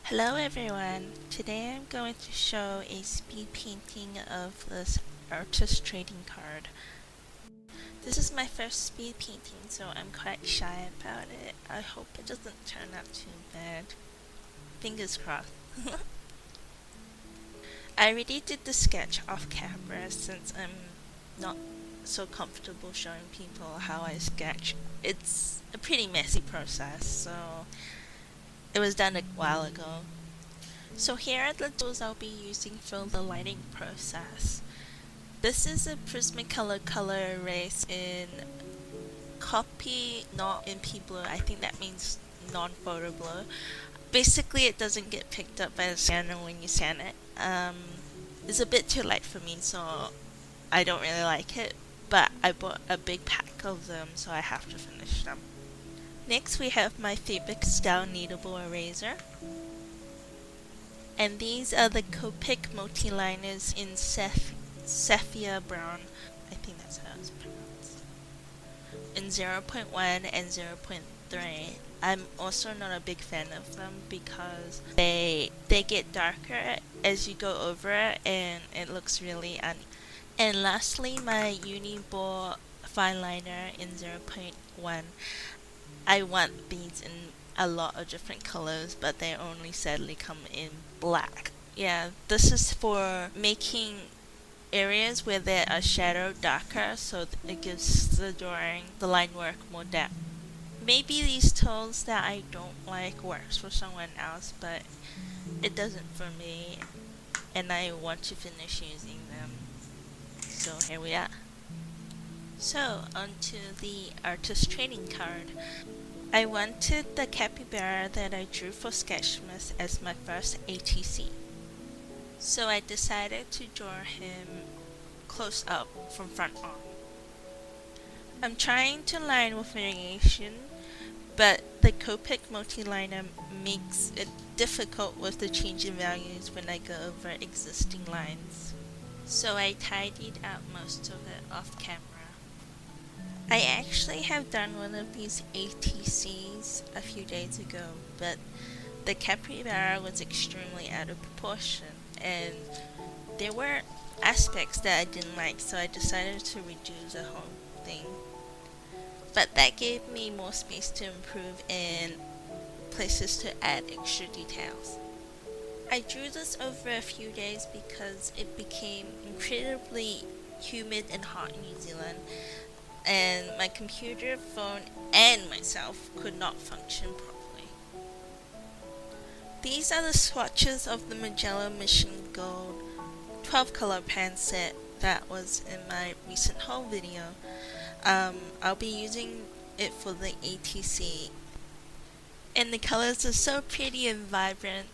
Hello everyone, today I'm going to show a speed painting of this artist trading card. This is my first speed painting, so I'm quite shy about it. I hope it doesn't turn out too bad. Fingers crossed. I already did the sketch off camera since I'm not so comfortable showing people how I sketch. It's a pretty messy process, so it was done a while ago. So here are the tools I'll be using for the lighting process. This is a PRISMACOLOUR color erase in COPIC, not in P-blue. I think that means non-photo blue. Basically, it doesn't get picked up by the scanner when you scan it. It's a bit too light for me, so I don't really like it. But I bought a big pack of them, so I have to finish them. Next, we have my fabric style kneadable eraser. And these are the COPIC multi-liners in Sepia brown. I think that's how it's pronounced. In 0.1 and 0.3. I'm also not a big fan of them because they get darker as you go over it and it looks really uneven. And lastly, my Uniball fineliner in 0.1. I want these in a lot of different colors, but they only sadly come in black. Yeah, this is for making areas where there are shadow darker, so it gives the drawing, the line work more depth. Maybe these tools that I don't like works for someone else, but it doesn't for me, and I want to finish using them. So here we are. So, onto the artist trading card. I wanted the capybara that I drew for Sketchmas as my first ATC. So I decided to draw him close up from front on. I'm trying to line with variation, but the COPIC multi-liner makes it difficult with the change in values when I go over existing lines. So I tidied out most of it off camera. I actually have done one of these ATCs a few days ago, but the capybara was extremely out of proportion, and there were aspects that I didn't like, so I decided to redo the whole thing. But that gave me more space to improve and places to add extra details. I drew this over a few days because it became incredibly humid and hot in New Zealand, and my computer, phone, and myself could not function properly. These are the swatches of the Magellan Mission Gold 12 color pan set that was in my recent haul video. I'll be using it for the ATC, and the colors are so pretty and vibrant.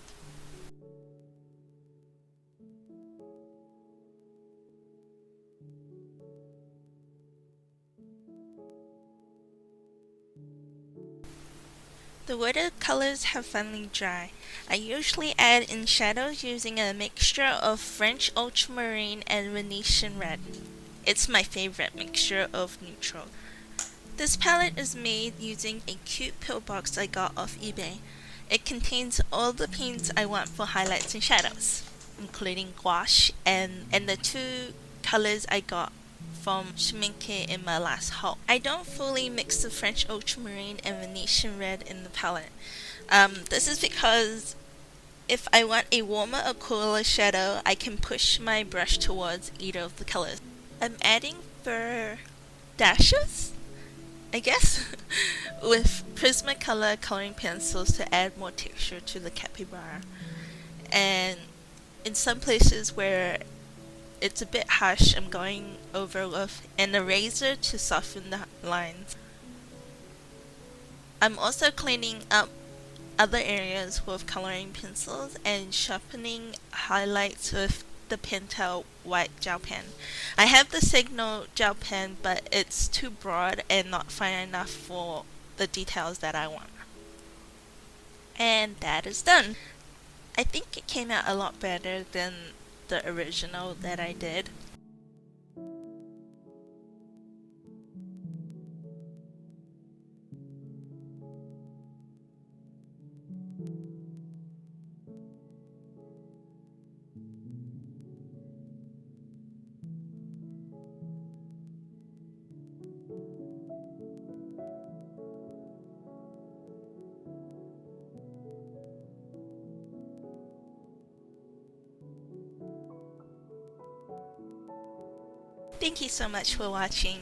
The watercolors have finally dried. I usually add in shadows using a mixture of French ultramarine and Venetian red. It's my favorite mixture of neutral. This palette is made using a cute pill box I got off eBay. It contains all the paints I want for highlights and shadows, including gouache and the two colors I got from Schminke in my last haul. I don't fully mix the French ultramarine and Venetian red in the palette. This is because if I want a warmer or cooler shadow, I can push my brush towards either of the colors. I'm adding fur dashes, I guess, with Prismacolor coloring pencils to add more texture to the capybara. And in some places where it's a bit harsh, I'm going over with an eraser to soften the lines. I'm also cleaning up other areas with coloring pencils and sharpening highlights with the Pentel white gel pen. I have the Signal gel pen, but it's too broad and not fine enough for the details that I want. And that is done. I think it came out a lot better than the original that I did. Thank you so much for watching.